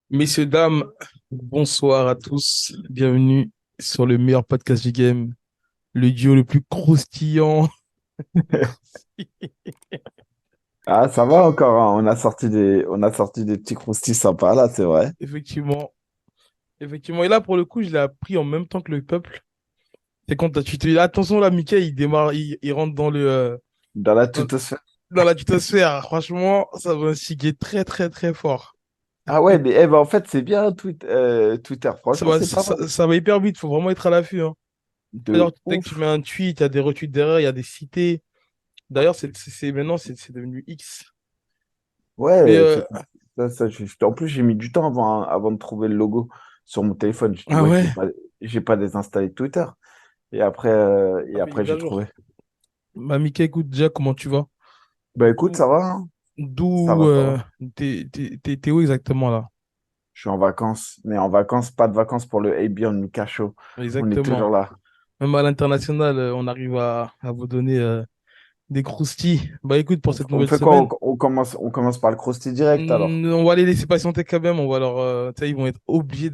Messieurs, dames, bonsoir à tous. Bienvenue sur le meilleur podcast du game, le duo le plus croustillant. Ah, ça va encore, hein. On a sorti des petits croustilles sympas, là, c'est vrai. Effectivement, effectivement. Et là, pour le coup, je l'ai appris en même temps que le peuple. C'est quand tu te dis, attention, là, Mickaël, il démarre, il rentre Dans la dans, tutosphère. dans la tutosphère. Franchement, ça va inciter très, très, très fort. Ah ouais, mais en fait, c'est bien Twitter. Franchement, c'est pas mal. Ça va hyper vite, faut vraiment être à l'affût, hein. De Alors, dès que tu ouf. mets un tweet, il y a des retweets derrière, il y a des cités. D'ailleurs, maintenant, c'est devenu X. Mais Ouais, en plus, j'ai mis du temps avant de trouver le logo sur mon téléphone. J'ai dit, ah ouais, ouais, j'ai pas désinstallé Twitter. Et après, il est après, mis j'ai à jour. trouvé. Bah, Mika, écoute, déjà, comment tu vas? Bah écoute, D'où, ça va, hein. Ça d'où, va, ça va. t'es où exactement là? Je suis en vacances, mais en vacances, pas de vacances pour le AB on Mika Show. On est Exactement. toujours là. Même à l'international, on arrive à vous donner des croustilles. Bah, écoute, pour cette On nouvelle fait quoi? semaine, On commence par le crousty direct alors. on va les laisser patienter quand même. On va leur, tu sais, ils vont être obligés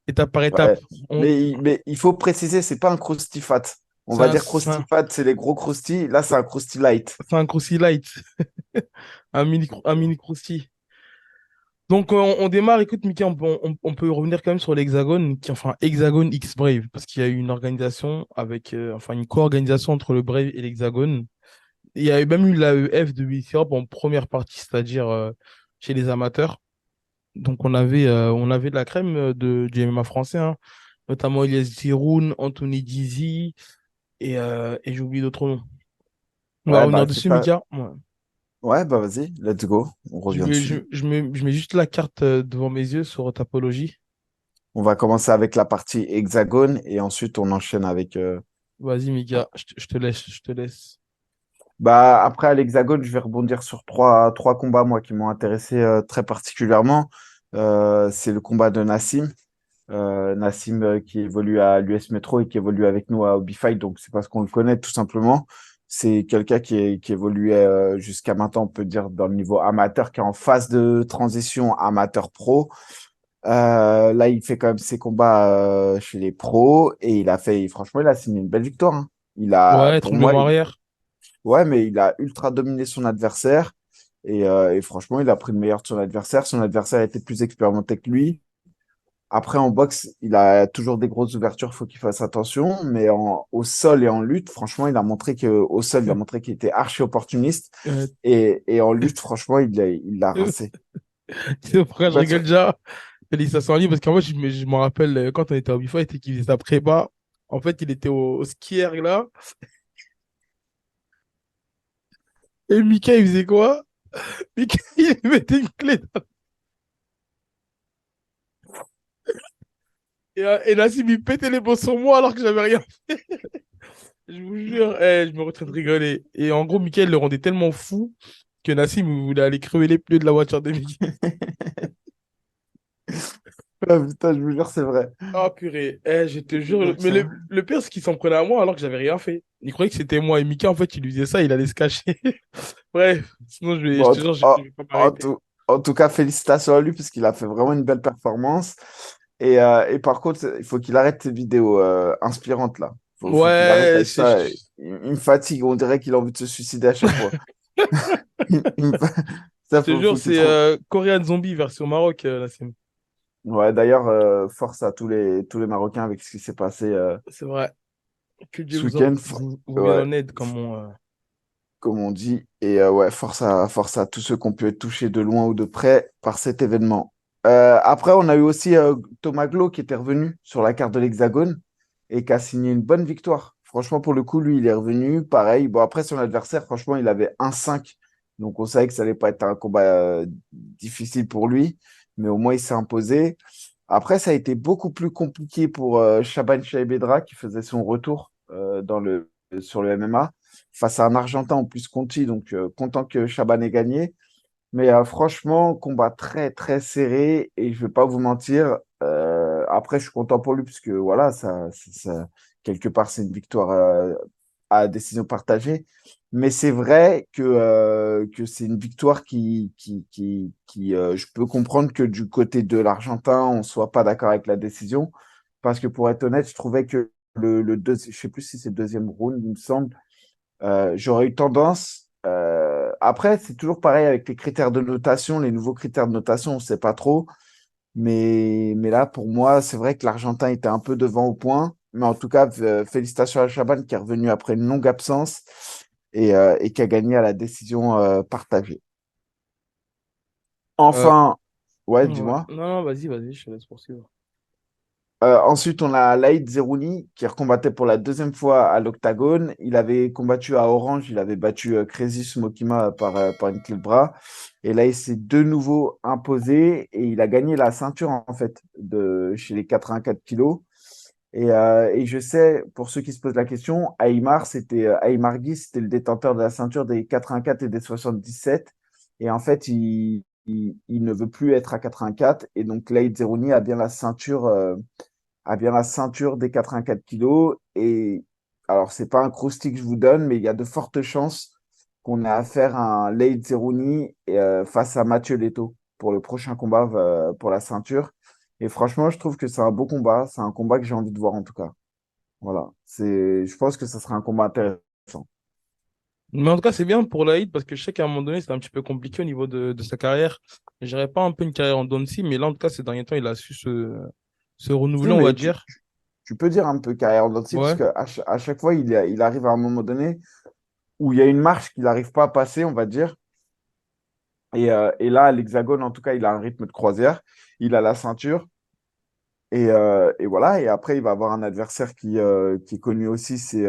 étape par étape. Ouais. On, Mais il faut préciser, c'est pas un crousty fat. On c'est va un, dire c'est crousty un, fat, c'est les gros crousty. Là, c'est un crousty light. c'est un crousty light. Un mini crousty. Donc, on démarre. Écoute, Mickey, on peut revenir quand même sur l'Hexagone, enfin, Hexagone X Brave, parce qu'il y a eu une organisation enfin, une co-organisation entre le Brave et l'Hexagone. Il y a même eu l'AEF de BC Europe en première partie, c'est-à-dire chez les amateurs. Donc, on avait de la crème du MMA français, hein, notamment Elias Giroun, Anthony Dizzy, et j'oublie d'autres noms. On va Ouais, revenir bah c'est dessus, ça. Mika. Ouais. Ouais, bah vas-y, let's go. On revient dessus. Je mets juste la carte devant mes yeux sur Tapologie. On va commencer avec la partie hexagone et ensuite on enchaîne avec. Vas-y, Mika, je te laisse, je te laisse. Bah après à l'hexagone, je vais rebondir sur trois combats moi qui m'ont intéressé très particulièrement. C'est le combat de Nassim. Nassim qui évolue à l'US Metro et qui évolue avec nous à Hobby Fight, donc c'est parce qu'on le connaît tout simplement. C'est quelqu'un qui évoluait jusqu'à maintenant, on peut dire, dans le niveau amateur, qui est en phase de transition amateur-pro. Là, il fait quand même ses combats chez les pros et franchement, il a signé une belle victoire, hein. Ouais, Pour moi, tremblement arrière. ouais, mais il a ultra dominé son adversaire et franchement, il a pris le meilleur de son adversaire. Son adversaire était plus expérimenté que lui. Après, en boxe, il a toujours des grosses ouvertures, il faut qu'il fasse attention. Mais au sol et en lutte, franchement, au sol, il a montré qu'il était archi opportuniste. Euh, Et en lutte, franchement, il l'a tu rincé. sais pourquoi je Bah, rigole déjà? Félicitations à lui, parce qu'en fait, je me rappelle quand on était au Bifight et qu'il faisait sa prépa. En fait, il était au skier là. Et Mika, il faisait quoi? Mika, il lui mettait une clé. Et Nassim, il pétait les bosses sur moi alors que j'avais rien. Je vous jure, je me retrouve de rigoler. Et en gros, Mika, il le rendait tellement fou que Nassim il voulait aller crever les pneus de la voiture de Mika. Ah, putain, je vous jure, c'est vrai. Ah purée, je te Je te jure. jure que Mais c'est vrai. le pire, c'est qu'il s'en prenait à moi alors que j'avais rien fait. Il croyait que c'était moi. Et Mika, en fait, il lui disait ça, il allait se cacher. Bref, sinon, je Bon, te jure, je vais pas en m'arrêter. tout, en tout cas, félicitations à lui parce qu'il a fait vraiment une belle performance. Et par contre, il faut qu'il arrête ses vidéos inspirantes là. Faut qu'il arrête Ouais, avec ça. Il me fatigue, on dirait qu'il a envie de se suicider à chaque fois. Il me fa- je Ça, te jure, faut qu'il c'est trouve. Korean Zombie version Maroc, Nassim. Ouais, d'ailleurs, force à tous les Marocains avec ce qui s'est passé C'est vrai. Que Dieu ce week-end. vous vienne Ouais, en aide, comme on. comme on dit. Et ouais, force à tous ceux qui ont pu être touchés de loin ou de près par cet événement. Après, on a eu aussi Thomas Glo qui était revenu sur la carte de l'Hexagone et qui a signé une bonne victoire. Franchement, pour le coup, lui, il est revenu. Pareil. Bon, après, son adversaire, franchement, il avait 1-5. Donc, on savait que ça allait pas être un combat difficile pour lui. Mais au moins, il s'est imposé. Après, ça a été beaucoup plus compliqué pour Shaban Chaibedra qui faisait son retour sur le MMA face à un Argentin en plus Conti, donc content que Chaban ait gagné. Mais franchement, combat très très serré et je vais pas vous mentir. Après, je suis content pour lui puisque voilà, quelque part c'est une victoire à décision partagée. Mais c'est vrai que c'est une victoire je peux comprendre que du côté de l'Argentin, on soit pas d'accord avec la décision. Parce que pour être honnête, je trouvais que je sais plus si c'est le deuxième round, il me semble, j'aurais eu tendance. Après, c'est toujours pareil avec les critères de notation, les nouveaux critères de notation, on ne sait pas trop. Mais là, pour moi, c'est vrai que l'Argentin était un peu devant au point. Mais en tout cas, félicitations à Chaban qui est revenu après une longue absence et qui a gagné à la décision partagée. Euh, Enfin, ouais, ouais. dis-moi. Non, non, vas-y, vas-y, je te laisse poursuivre. Ensuite, on a Laïd Zerouni qui recombattait pour la deuxième fois à l'Octagone. Il avait combattu à Orange, il avait battu Crésus Mokima par une clé de bras. Et là, il s'est de nouveau imposé et il a gagné la ceinture en fait chez les 84 kilos. Et je sais, pour ceux qui se posent la question, Aymar Guy, c'était le détenteur de la ceinture des 84 et des 77. Et en fait, il ne veut plus être à 84. Et donc, Laïd Zerouni a bien la ceinture des 84 kilos. Et alors, c'est pas un crousty que je vous donne, mais il y a de fortes chances qu'on ait affaire à un Leid Zerouni face à Mathieu Leto pour le prochain combat pour la ceinture. Et franchement, je trouve que c'est un beau combat. C'est un combat que j'ai envie de voir en tout cas. Voilà. Je pense que ça sera un combat intéressant. Mais en tout cas, c'est bien pour Laïd parce que je sais qu'à un moment donné, c'était un petit peu compliqué au niveau de sa carrière. Je dirais pas un peu une carrière en dents de scie, mais là, en tout cas, ces derniers temps, il a su se renouveler, Si, on va mais dire. tu peux dire un peu carrière en dents de scie, parce Ouais, qu'à chaque fois, il arrive à un moment donné où il y a une marche qu'il n'arrive pas à passer, on va dire. Et là, à l'Hexagone, en tout cas, il a un rythme de croisière. Il a la ceinture. Et voilà. Et après, il va avoir un adversaire qui est connu aussi. C'est,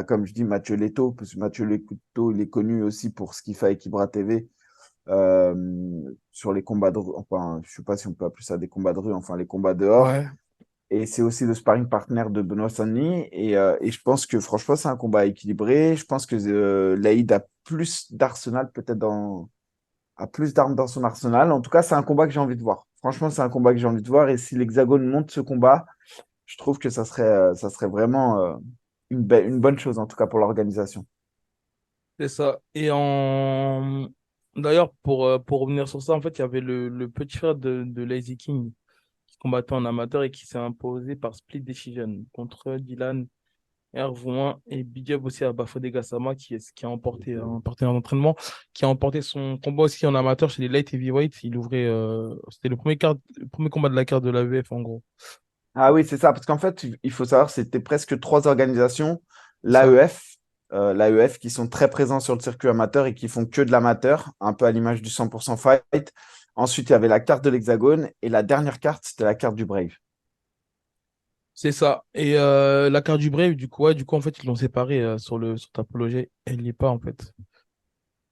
comme je dis, Mathieu Leto. Parce que Mathieu Leto, il est connu aussi pour ce qu'il fait avec Ibra TV euh, sur les combats de rue. Enfin, je ne sais pas si on peut appeler ça des combats de rue, enfin, les combats dehors. ouais. Et c'est aussi le sparring partner de Benoît Saint-Denis. Et je pense que franchement, c'est un combat équilibré. Je pense que Laïd a plus d'arsenal peut-être a plus d'armes dans son arsenal. En tout cas, c'est un combat que j'ai envie de voir. Franchement, c'est un combat que j'ai envie de voir. Et si l'Hexagone monte ce combat, je trouve que ça serait vraiment une bonne chose, en tout cas pour l'organisation. C'est ça. D'ailleurs, pour revenir sur ça, en fait, il y avait le petit frère de Lazy King qui combattait en amateur et qui s'est imposé par split decision contre Dylan Hervouin et Big Up aussi à Bafodé Gassama qui a emporté un partenaire d'entraînement, qui a emporté son combat aussi en amateur chez les light heavyweight. Il ouvrait, c'était le premier combat de la carte de la l'AVF en gros. Ah oui, c'est ça, parce qu'en fait, il faut savoir, c'était presque trois organisations, C'est ça. l'AEF, l'AEF qui sont très présents sur le circuit amateur et qui font que de l'amateur, un peu à l'image du 100% Fight. Ensuite, il y avait la carte de l'Hexagone et la dernière carte, c'était la carte du Brave. C'est ça. Et la carte du Brave, du coup, ouais, du coup, en fait, ils l'ont séparé sur Tapologie. Elle n'y est pas, en fait.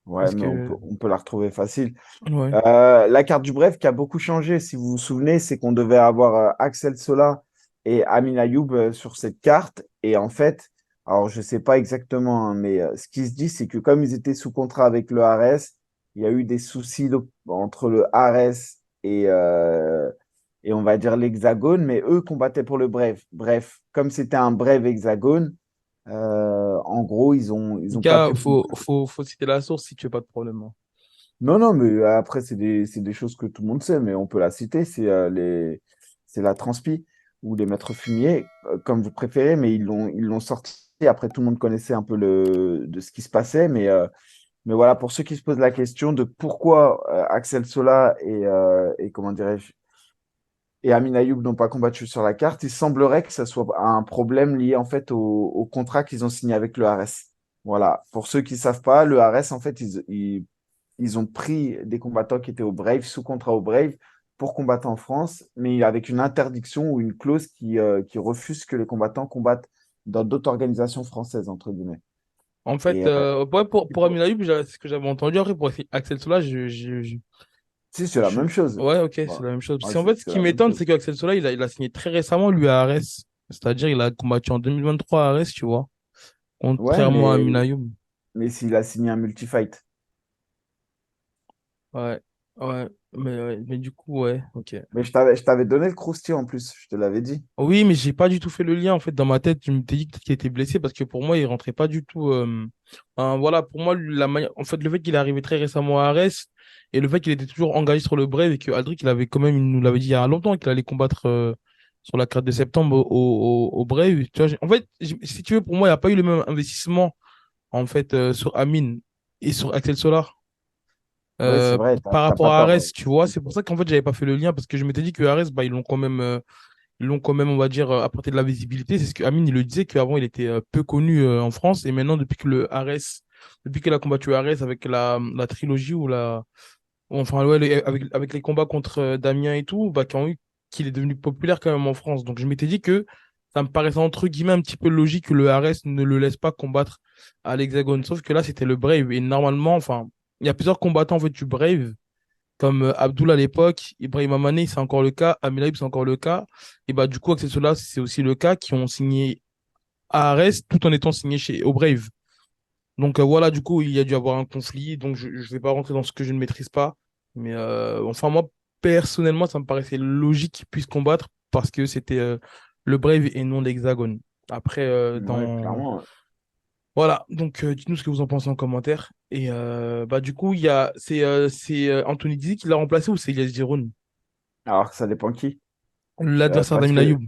Ouais, Parce mais que, on peut la retrouver facile. ouais. La carte du Bref qui a beaucoup changé, si vous vous souvenez, c'est qu'on devait avoir Axel Sola et Amin Ayoub sur cette carte. Et en fait, alors je ne sais pas exactement, hein, mais ce qui se dit, c'est que comme ils étaient sous contrat avec le RS, il y a eu des soucis entre le RS et on va dire l'Hexagone, mais eux combattaient pour le Bref. Bref, comme c'était un Bref Hexagone, en gros, ils En ont tout pas cas, pu. faut citer la source si tu veux pas de problème, hein. Non, non, mais après, c'est des choses que tout le monde sait, mais on peut la citer. C'est la transpi ou les maîtres fumiers, comme vous préférez, mais ils l'ont sorti. Après, tout le monde connaissait un peu de ce qui se passait, mais voilà, pour ceux qui se posent la question de pourquoi Axel Sola et comment dirais-je, et Amin Ayoub n'ont pas combattu sur la carte, il semblerait que ce soit un problème lié en fait au contrat qu'ils ont signé avec le RS. Voilà. Pour ceux qui ne savent pas, le RS, en fait, ils ont pris des combattants qui étaient au Brave, sous contrat au Brave, pour combattre en France, mais avec une interdiction ou une clause qui refuse que les combattants combattent dans d'autres organisations françaises, entre guillemets. En Et fait, ouais, et pour Amine Ayoub, c'est ce que j'avais entendu. Après, pour Axel Sola, si, c'est la même chose. ouais, ok, c'est Bon, la même chose. Parce ouais, qu'en fait, ce c'est qui la même m'étonne, chose. c'est qu'Axel Sola, il a signé très récemment, lui, à Arès. C'est-à-dire, il a combattu en 2023 à Arès, tu vois. Ouais, Contrairement à Amine Ayoub. mais s'il a signé un multi-fight. Ouais. Ouais, mais du coup, ouais, ok. Mais je t'avais donné le croustillant en plus, je te l'avais dit. Oui, mais j'ai pas du tout fait le lien. En fait, dans ma tête, je me t'ai dit peut-être qu'il était blessé parce que pour moi, il rentrait pas du tout. Voilà, pour moi, en fait, le fait qu'il est arrivé très récemment à Arès et le fait qu'il était toujours engagé sur le Brave et que Aldric, il avait quand même, il nous l'avait dit il y a longtemps qu'il allait combattre sur la carte de septembre au Brave. Tu vois, en fait, si tu veux, pour moi, il n'y a pas eu le même investissement en fait sur Amine et sur Axel Solar. Oui, c'est Euh, vrai, t'as Par t'as rapport pas à tort. Arès, tu vois, c'est pour ça qu'en fait, j'avais pas fait le lien parce que je m'étais dit que Arès, bah, ils l'ont quand même, on va dire, apporté de la visibilité. C'est ce que Amine, il le disait qu'avant, il était peu connu en France. Et maintenant, depuis que le Ares, depuis qu'il a combattu Ares avec la trilogie ou enfin, ouais, avec les combats contre Damien et tout, bah, qu'il est devenu populaire quand même en France. Donc, je m'étais dit que ça me paraissait entre guillemets un petit peu logique que le Ares ne le laisse pas combattre à l'Hexagone. Sauf que là, c'était le Brave. Et normalement, enfin, il y a plusieurs combattants en fait, du Brave comme Abdul à l'époque, Ibrahim Mané, c'est encore le cas, Amir c'est encore le cas. Et bah, du coup, avec ceux-là, c'est aussi le cas qui ont signé à Arès tout en étant signés au Brave. Donc voilà, du coup, il y a dû avoir un conflit. Donc je ne vais pas rentrer dans ce que je ne maîtrise pas. Mais enfin, moi, personnellement, ça me paraissait logique qu'ils puissent combattre parce que c'était le Brave et non l'Hexagone. Après, Ouais, clairement. voilà, donc dites-nous ce que vous en pensez en commentaire. Et bah, du coup, c'est Anthony Dizzy qui l'a remplacé ou c'est Elias Giroud? Alors, ça dépend qui. L'adversaire Parce d'Amin que, Ayoub.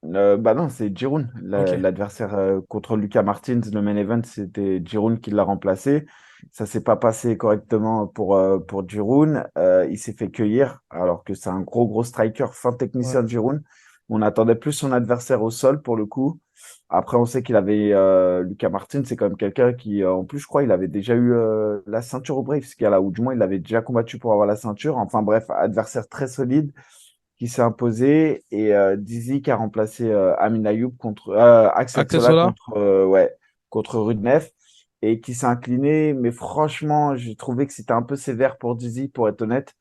bah non, c'est Giroud. Ok. L'adversaire contre Lucas Martins, le main event, c'était Giroud qui l'a remplacé. Ça s'est pas passé correctement pour Giroud. Il s'est fait cueillir, alors que c'est un gros, gros striker, fin Ouais. technicien de Giroud. On attendait plus son adversaire au sol pour le coup. Après, on sait qu'il avait Lucas Martins, c'est quand même quelqu'un qui, en plus, je crois, il avait déjà eu la ceinture au Brave, ce gars-là, ou du moins, il avait déjà combattu pour avoir la ceinture. Enfin bref, adversaire très solide qui s'est imposé et Dizzy qui a remplacé Amin Ayoub contre Axel Axel Sola Sola? contre Rudnev et qui s'est incliné. Mais franchement, j'ai trouvé que c'était un peu sévère pour Dizzy, pour être honnête.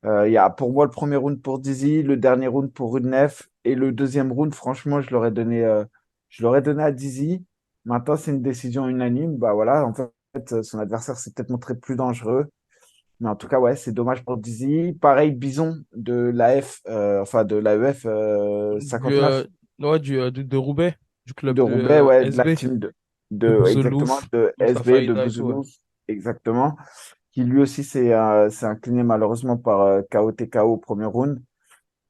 Il y a pour moi le premier round pour Dizzy, le dernier round pour Rudnev et le deuxième round, franchement, je l'aurais donné à Dizzy. Maintenant, c'est une décision unanime. Bah voilà, en fait, son adversaire s'est peut-être montré plus dangereux. Mais en tout cas, ouais, c'est dommage pour Dizzy. Pareil, Bison de l'AF, enfin de l'AEF Du, 59 ouais, de Roubaix, du club de de Roubaix, ouais, de la SB, team de exactement, Bouzelouf, de Moussa SB, de Faïda et tout. Ouais. Bouzelouf, exactement, qui lui aussi s'est incliné malheureusement par KO TKO au premier round.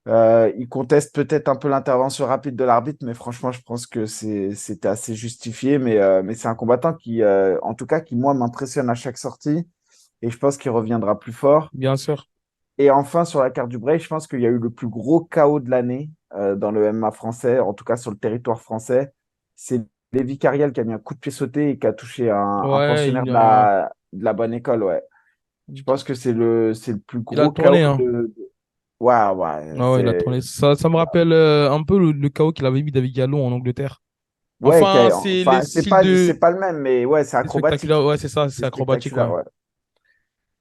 Il conteste peut-être un peu l'intervention rapide de l'arbitre, mais franchement, je pense que c'était assez justifié. Mais c'est un combattant qui, en tout cas, qui, moi, m'impressionne à chaque sortie et je pense qu'il reviendra plus fort. Bien sûr. Et enfin, sur la carte du break, je pense qu'il y a eu le plus gros chaos de l'année dans le MMA français, en tout cas sur le territoire français. C'est Lévi Cariel qui a mis un coup de pied sauté et qui a touché un Ouais, pensionnaire de la bonne école, ouais. Je pense que c'est le plus il a gros chaos tourné, hein. Ouais, ouais. Ah ouais, il a tourné. Ça me rappelle un peu le chaos qu'il avait mis David Gallo en Angleterre. Ouais, Enfin, c'est les enfin, c'est styles pas, de. c'est pas le même, mais ouais, c'est C'est spectaculaire. acrobatique. Ouais, c'est ça, c'est C'est acrobatique, ouais. spectaculaire, ouais.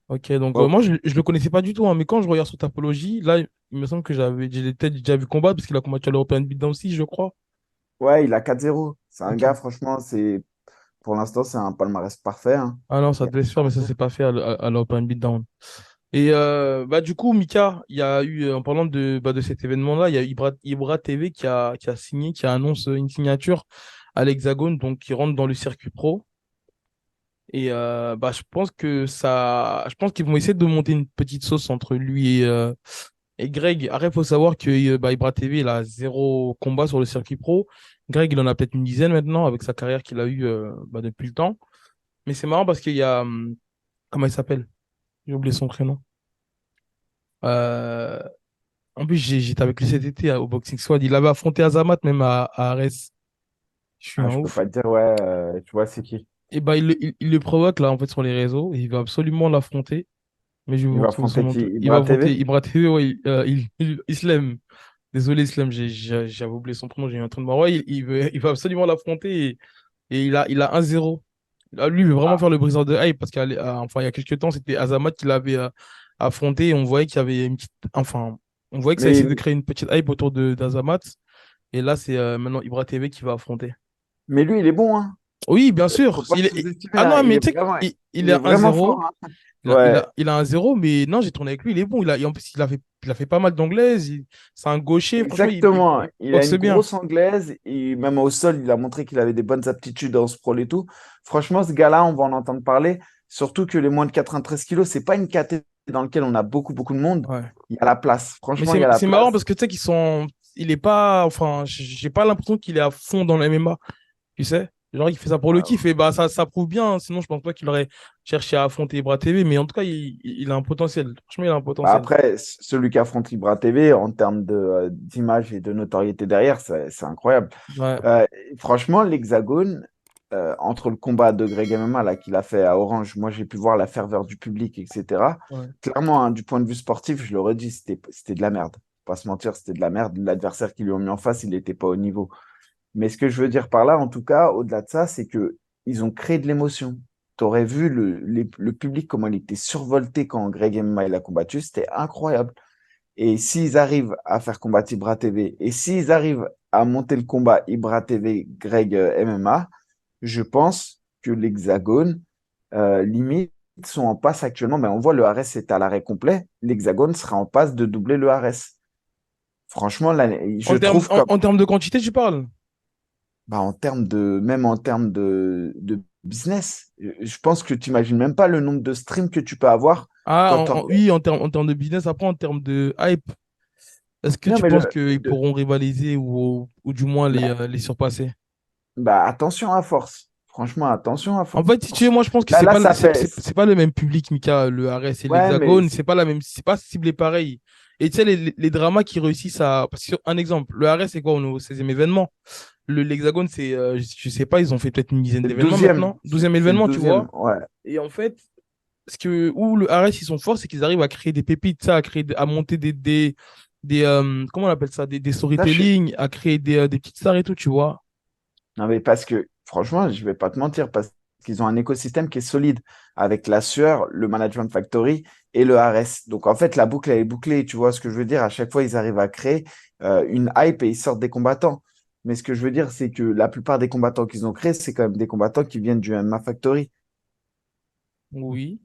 Ok, donc Bon, moi, je le connaissais pas du tout, hein, mais quand je regarde sur Tapologie, là, il me semble que j'ai peut-être déjà vu combattre parce qu'il a combattu à l'European Beatdown aussi, je crois. ouais, il a 4-0. C'est un Ok. gars, franchement, pour l'instant, c'est un palmarès parfait, hein. Ah non, Il ça y a devait se pas faire, mais à ça dire. s'est pas fait à l'Open Beatdown. Et bah du coup, Mika, il y a eu, en parlant de cet événement-là, il y a Ibra TV qui a signé, qui annonce une signature à l'Hexagone, donc qui rentre dans le circuit pro. Et bah je pense qu'ils vont essayer de monter une petite sauce entre lui et Greg. Après, il faut savoir que bah, Ibra TV, il a zéro combat sur le circuit pro. Greg, il en a peut-être une dizaine maintenant avec sa carrière qu'il a eue bah, depuis le temps. Mais c'est marrant parce qu'il y a, comment il s'appelle? J'ai oublié son prénom. Euh, En plus, j'étais avec lui cet été au Boxing Squad. Il avait affronté Azamat même à Arès. Je suis Ah, un je peux ouf. pas te dire, ouais, tu vois, c'est qui? Et bah, il le provoque là en fait sur les réseaux. Et il va absolument l'affronter. Mais je vais Il vous va retrouver son affronter nom. qui? Il va Ibra affronter TV? Ibra TV. Ouais, Islem. Désolé, Islem, j'avais oublié son prénom. J'ai eu un truc de marre. Ouais, il va absolument l'affronter. Et il a 1-0. Là, lui, il veut vraiment Ah, faire le briseur de hype parce enfin, il y a quelques temps, c'était Azamat qui l'avait affronté. Et on voyait qu'il y avait une petite. Enfin, on voyait que ça essayait de mais, créer une petite hype autour de d'Azamat. Et là, c'est maintenant Ibra TV qui va affronter. mais lui, il est bon, hein. Oui, bien Faut sûr. pas le sous-estimer, Ah hein. non, mais tu sais qu'il Il est est à vraiment fort, 1-0. hein. Ouais, Il a un 0, mais non, j'ai tourné avec lui, il est bon. Et en plus, il a fait pas mal d'anglaises. C'est un gaucher, franchement, exactement. il Il a boxe une bien. grosse anglaise et même au sol, il a montré qu'il avait des bonnes aptitudes en sprawl et tout. Franchement, ce gars-là, on va en entendre parler. Surtout que les moins de 93 kilos, c'est pas une catégorie dans laquelle on a beaucoup, beaucoup de monde. Ouais. Il y a la place. Mais Franchement, il y a la c'est marrant place. parce que tu sais qu'ils sont. Il est pas. Enfin, j'ai pas l'impression qu'il est à fond dans le MMA. Tu sais? Genre, il fait ça pour le kiff. Et bah, ça prouve bien, hein. Sinon, je pense pas qu'il aurait cherché à affronter Ibra TV. Mais en tout cas, il a un potentiel. Franchement, il a un Bah, potentiel. après, celui qui affronte Libra TV, en termes d'image et de notoriété derrière, c'est incroyable. Ouais. Euh, Franchement, l'Hexagone, entre le combat de Greg MMA là, qu'il a fait à Orange, moi j'ai pu voir la ferveur du public, etc. Ouais. Clairement, hein, du point de vue sportif, je le redis, c'était de la merde. Faut pas se mentir, c'était de la merde. L'adversaire qui lui ont mis en face, il n'était pas au niveau. Mais ce que je veux dire par là, en tout cas, au-delà de ça, c'est que ils ont créé de l'émotion. Tu aurais vu le public, comment il était survolté quand Greg MMA il a combattu, c'était incroyable. Et s'ils arrivent à faire combattre Ibra TV, et s'ils arrivent à monter le combat Ibra TV, Greg MMA, je pense que l'Hexagone, limite, sont en passe actuellement. Ben, on voit le RS est à l'arrêt complet. L'Hexagone sera en passe de doubler le RS. Franchement, là, je trouve comme, En termes de quantité, tu parles? bah, même en termes de business, je pense que tu n'imagines même pas le nombre de streams que tu peux avoir Ah, quand oui, en termes de business. Après, en termes de hype, est-ce que non, tu mais penses qu'ils pourront rivaliser ou du moins bah, les surpasser? bah, attention à force. Franchement, attention à En fait, si tu veux, force. moi, je pense que Là, ça fait. c'est pas le même public, Mika, le RS et Ouais, mais l'Hexagone. C'est pas la même, c'est pas ciblé pareil. Et tu sais, les dramas qui réussissent à. Parce que, un exemple, le RS, c'est quoi au 16e événement? L'Hexagone, c'est, je sais pas, ils ont fait peut-être une dizaine c'est le d'événements 12e. maintenant. 12e C'est le événement, tu 12e. vois. Ouais. Et en fait, où le RS, ils sont forts, c'est qu'ils arrivent à créer des pépites, ça, à monter comment on appelle ça? Des Ça, je suis. storytelling, à créer des petites stars et tout, tu vois. Non, mais parce que, franchement, je vais pas te mentir, parce qu'ils ont un écosystème qui est solide avec la sueur, le Management Factory et le RS. Donc, en fait, la boucle, elle est bouclée. Tu vois ce que je veux dire? À chaque fois, ils arrivent à créer une hype et ils sortent des combattants. Mais ce que je veux dire, c'est que la plupart des combattants qu'ils ont créés, c'est quand même des combattants qui viennent du MMA Factory. Oui.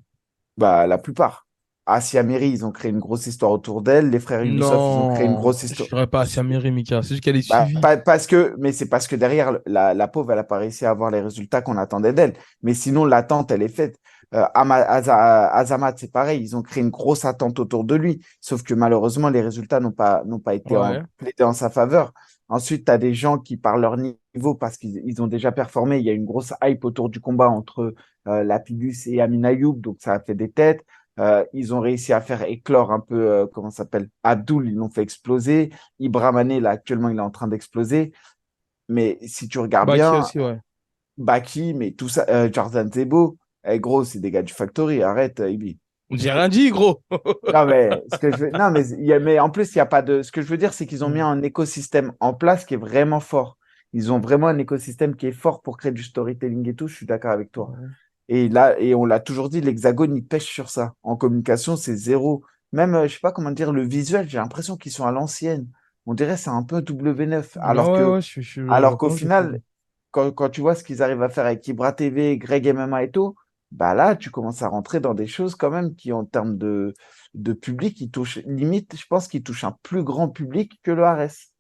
Bah, la plupart. Asia Miri, ils ont créé une grosse histoire autour d'elle. Les frères Youssef, ils ont créé une Non, grosse je histoire. dirais pas assez Amiri, Mika. C'est juste qu'elle est Bah, suivie. parce que, mais c'est parce que derrière, la pauvre, elle n'a pas réussi à avoir les résultats qu'on attendait d'elle. Mais sinon, l'attente, elle est faite. Azamat, c'est pareil, ils ont créé une grosse attente autour de lui. Sauf que malheureusement, les résultats n'ont pas été Ouais. plaidés en sa faveur. Ensuite, tu as des gens qui, par leur niveau, parce qu'ils ont déjà performé, il y a une grosse hype autour du combat entre Lapidus et Amin Ayoub, donc ça a fait des têtes. Ils ont réussi à faire éclore un peu, comment ça s'appelle, Abdul, ils l'ont fait exploser. Ibrahimane, là, actuellement, il est en train d'exploser. Mais si tu regardes Baki bien, aussi, ouais. Baki, mais tout ça, Jordan Zebo, eh, gros, c'est des gars du Factory, arrête, Ibi. J'ai rien dit, gros. Non, mais, non, mais, mais en plus, il y a pas de. Ce que je veux dire, c'est qu'ils ont mis un écosystème en place qui est vraiment fort. Ils ont vraiment un écosystème qui est fort pour créer du storytelling et tout. Je suis d'accord avec toi. Ouais. Et là, et on l'a toujours dit, l'Hexagone, il pêche sur ça. En communication, c'est zéro. Même, je sais pas comment dire, le visuel, j'ai l'impression qu'ils sont à l'ancienne. On dirait que c'est un peu W9. Ah ouais, ouais, je Alors vois qu'au comment tu veux dire. final, quand tu vois ce qu'ils arrivent à faire avec Ibra TV, Greg MMA et tout, bah là, tu commences à rentrer dans des choses quand même qui, en termes de public, ils touchent, limite, je pense qu'ils touchent un plus grand public que le RS.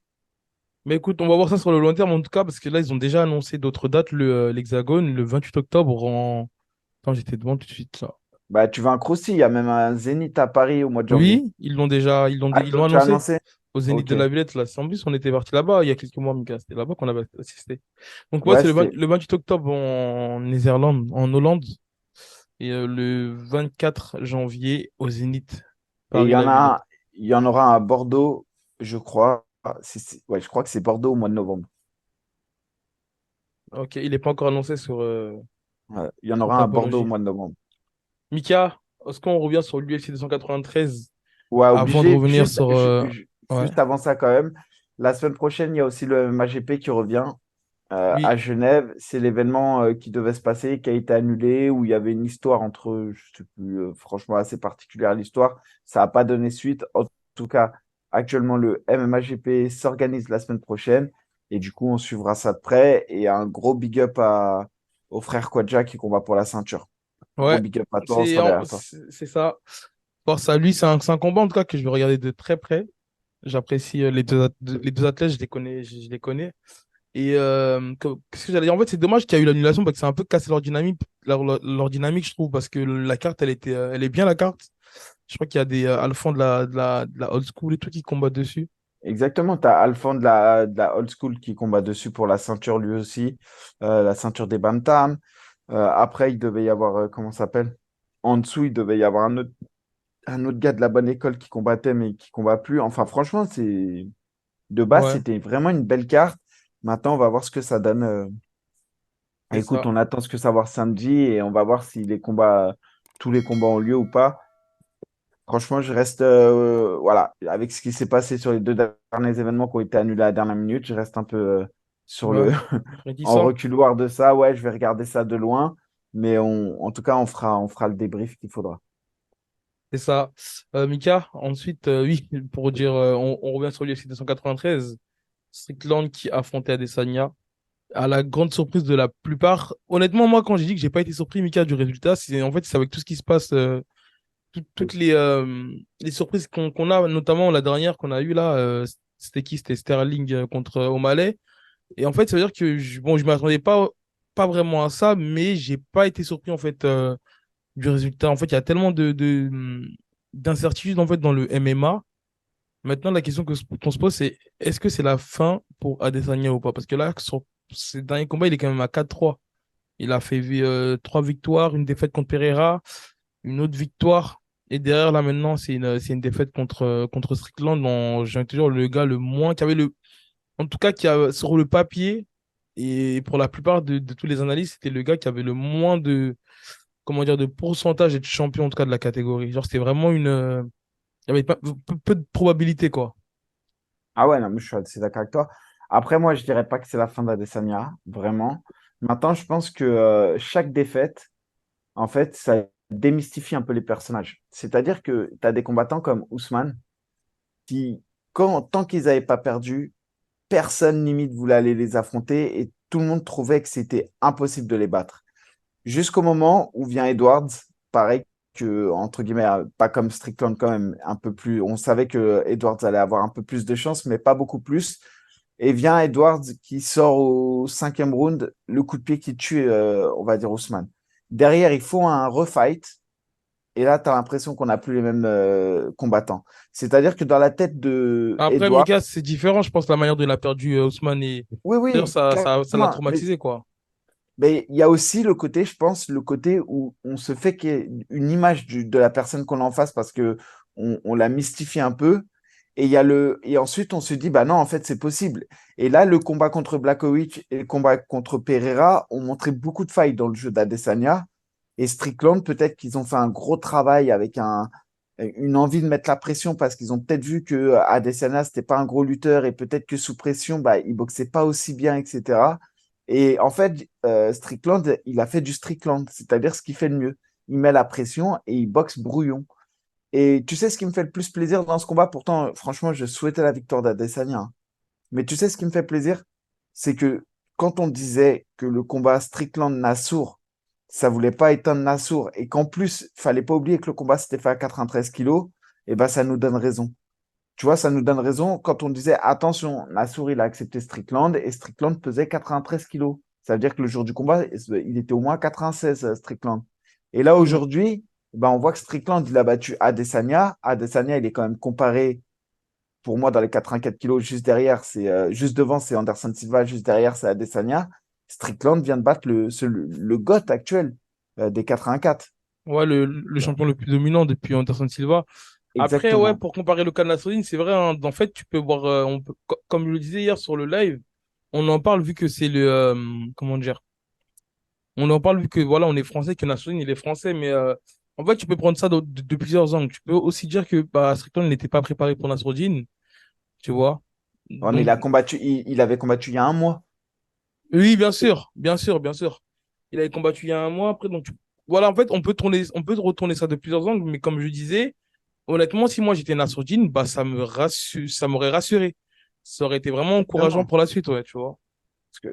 Mais écoute, on va voir ça sur le long terme en tout cas, parce que là, ils ont déjà annoncé d'autres dates, l'Hexagone, le 28 octobre en. Attends, j'étais devant tout de suite là. Bah, tu veux un croussi, il y a même un Zénith à Paris au mois de janvier. Oui, ils l'ont déjà, Ah, ils l'ont tu as annoncé annoncé? au Zénith Ok. de la Villette. Là. En plus, on était parti là-bas il y a quelques mois, Mika. C'était là-bas qu'on avait assisté. Donc, ouais, Ouais, c'est c'était. le 28 octobre en Néerlande, en Hollande, et le 24 janvier au Zénith, Et Paris-la Villette. il y en aura un à Bordeaux, je crois. Ouais, je crois que c'est Bordeaux au mois de novembre. Ok, il n'est pas encore annoncé Ouais, il y en sur aura un à Bordeaux au Tapologie. mois de novembre. Mika, est-ce qu'on revient sur l'UFC 293 Ouais, avant de obligé. revenir sur. Ouais, Juste avant ça, quand même. La semaine prochaine, il y a aussi le MAGP qui revient oui. à Genève. C'est l'événement qui devait se passer, qui a été annulé, où il y avait une histoire entre, je sais plus, franchement, assez particulière l'histoire. Ça n'a pas donné suite. En tout cas, actuellement, le MMAGP s'organise la semaine prochaine. Et du coup, on suivra ça de près. Et un gros big up au frère Kwadja qui combat pour la ceinture. Gros Ouais, big up à toi, on sera derrière toi. c'est ça. Force à lui, c'est un combat en tout cas que je vais regarder de très près. J'apprécie les deux athlètes, je les connais. Et qu'est-ce que j'allais dire? En fait, c'est dommage qu'il y a eu l'annulation parce que c'est un peu cassé leur dynamique, je trouve, parce que la carte, elle est bien la carte. Je crois qu'il y a des Alphans de la old school et tout qui combattent dessus. Exactement, tu as Alphan de la old school qui combat dessus pour la ceinture lui aussi, la ceinture des Bam Tam. Après, il devait y avoir, comment ça s'appelle? En dessous, il devait y avoir un autre gars de la bonne école qui combattait mais qui combat plus. Enfin, franchement, c'est de base, Ouais, c'était vraiment une belle carte. Maintenant, on va voir ce que ça donne. c'est Écoute, ça. on attend ce que ça va voir samedi et on va voir si tous les combats ont lieu ou pas. Franchement, je reste, voilà, avec ce qui s'est passé sur les deux derniers événements qui ont été annulés à la dernière minute, je reste un peu sur Ouais, le, en réticent. reculoir de ça. Ouais, je vais regarder ça de loin, mais en tout cas, on fera le débrief qu'il faudra. C'est ça. Mika, ensuite, oui, pour dire, on revient sur l'UFC 293. Strickland qui affrontait Adesanya. À la grande surprise de la plupart. Honnêtement, moi, quand j'ai dit que j'ai pas été surpris, Mika, du résultat, c'est avec tout ce qui se passe, toutes les surprises qu'on a, notamment la dernière qu'on a eue là, c'était qui? C'était Sterling contre O'Malley. Et en fait, ça veut dire que bon, je m'attendais pas vraiment à ça, mais j'ai pas été surpris en fait du résultat. En fait, il y a tellement d'incertitudes en fait dans le MMA. Maintenant, la question qu'on se pose, c'est est-ce que c'est la fin pour Adesanya ou pas? Parce que là, sur ses derniers combats, il est quand même à 4-3. Il a fait 3 victoires, une défaite contre Pereira, une autre victoire. Et derrière, là, maintenant, c'est une défaite contre Strickland. J'ai envie de te dire, le gars le moins, qui avait en tout cas, qui a, sur le papier, et pour la plupart de tous les analystes, c'était le gars qui avait le moins comment dire, de pourcentage d'être champion, en tout cas, de la catégorie. Genre, c'était vraiment il y avait peu de probabilité, quoi. Ah ouais, non, mais je suis assez d'accord avec toi. Après, moi, je dirais pas que c'est la fin d'Adesanya, vraiment. Maintenant, je pense que chaque défaite, en fait, ça démystifie un peu les personnages. C'est-à-dire que tu as des combattants comme Ousmane qui, tant qu'ils n'avaient pas perdu, personne limite voulait aller les affronter et tout le monde trouvait que c'était impossible de les battre. Jusqu'au moment où vient Edwards, pareil que, entre guillemets, pas comme Strickland quand même, un peu plus, on savait que Edwards allait avoir un peu plus de chance, mais pas beaucoup plus. Et vient Edwards qui sort au cinquième round, le coup de pied qui tue, on va dire, Ousmane. Derrière, il faut un refight. Et là, tu as l'impression qu'on n'a plus les mêmes combattants. C'est-à-dire que dans la tête de Après, Edwards, Mika, c'est différent, je pense, la manière dont il a perdu Ousmane. Et oui, d'ailleurs, oui, ça l'a clairement, traumatisé, quoi. mais il y a aussi le côté, je pense, le côté où on se fait qu'il y ait une image de la personne qu'on a en face parce que on la mystifie un peu. Et ensuite, on se dit, bah non, en fait, c'est possible. Et là, le combat contre Blachowicz et le combat contre Pereira ont montré beaucoup de failles dans le jeu d'Adesanya. Et Strickland, peut-être qu'ils ont fait un gros travail avec une envie de mettre la pression parce qu'ils ont peut-être vu que Adesanya, c'était pas un gros lutteur et peut-être que sous pression, bah, il boxait pas aussi bien, etc. Et en fait, Strickland, il a fait du Strickland, c'est-à-dire ce qu'il fait de mieux. Il met la pression et il boxe brouillon. Et tu sais ce qui me fait le plus plaisir dans ce combat? Pourtant, franchement, je souhaitais la victoire d'Adesanya, hein. Mais tu sais ce qui me fait plaisir? C'est que quand on disait que le combat Strickland-Nassour, ça voulait pas éteindre Nassour et qu'en plus, fallait pas oublier que le combat s'était fait à 93 kilos, et ben ça nous donne raison. Tu vois, ça nous donne raison quand on disait attention, Nassour, il a accepté Strickland et Strickland pesait 93 kilos. Ça veut dire que le jour du combat, il était au moins 96, Strickland. Et là, Mm. aujourd'hui, ben, on voit que Strickland, il a battu Adesanya. Adesanya, il est quand même comparé, pour moi, dans les 84 kilos, juste derrière, juste devant, c'est Anderson Silva, juste derrière, c'est Adesanya. Strickland vient de battre le GOAT actuel des 84. Ouais, le champion le plus dominant depuis Anderson Silva. Après, ouais, Exactement. pour comparer le cas de la Soline, c'est vrai, hein, en fait, tu peux voir, comme je le disais hier sur le live, on en parle vu que c'est comment dire, on en parle vu que, voilà, on est français, que Nassourdine, il est français, mais en fait, tu peux prendre ça de plusieurs angles. Tu peux aussi dire que bah, Strickland n'était pas préparé pour Nassourdine, tu vois. Ouais, mais Donc, il avait combattu il y a un mois. oui, bien sûr, bien sûr, bien sûr. Il avait combattu il y a un mois après, donc voilà, en fait, on peut retourner ça de plusieurs angles, mais comme je disais, honnêtement, si moi j'étais Nassourdine, bah, ça m'aurait rassuré. Ça aurait été vraiment encourageant Exactement. pour la suite, ouais, tu vois.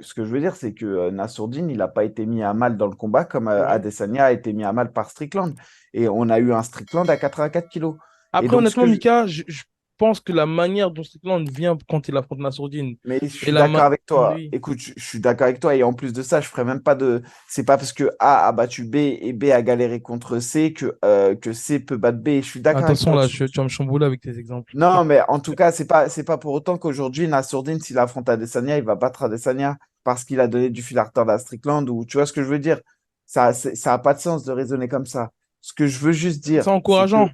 Ce que je veux dire, c'est que Nassourdine, il n'a pas été mis à mal dans le combat comme Ouais. Adesanya a été mis à mal par Strickland. Et on a eu un Strickland à 84 kilos. Et Après, donc, ce honnêtement, que je, Mika, je pense que la manière dont Strickland vient quand il affronte Nassourdine Mais je et suis la d'accord ma... avec toi. Oui, Écoute, je suis d'accord avec toi. Et en plus de ça, je ferai même pas de. C'est pas parce que A a battu B et B a galéré contre C que C peut battre B. Je suis d'accord avec attention toi là, dessus. tu vas me chambouler avec tes exemples. Non, mais en tout cas, c'est pas pour autant qu'aujourd'hui, Nassourdine, s'il affronte Adesanya, il va battre Adesanya parce qu'il a donné du fil à retordre à Strickland. Ou tu vois ce que je veux dire? Ça a pas de sens de raisonner comme ça. Ce que je veux juste C'est dire, c'est encourageant. que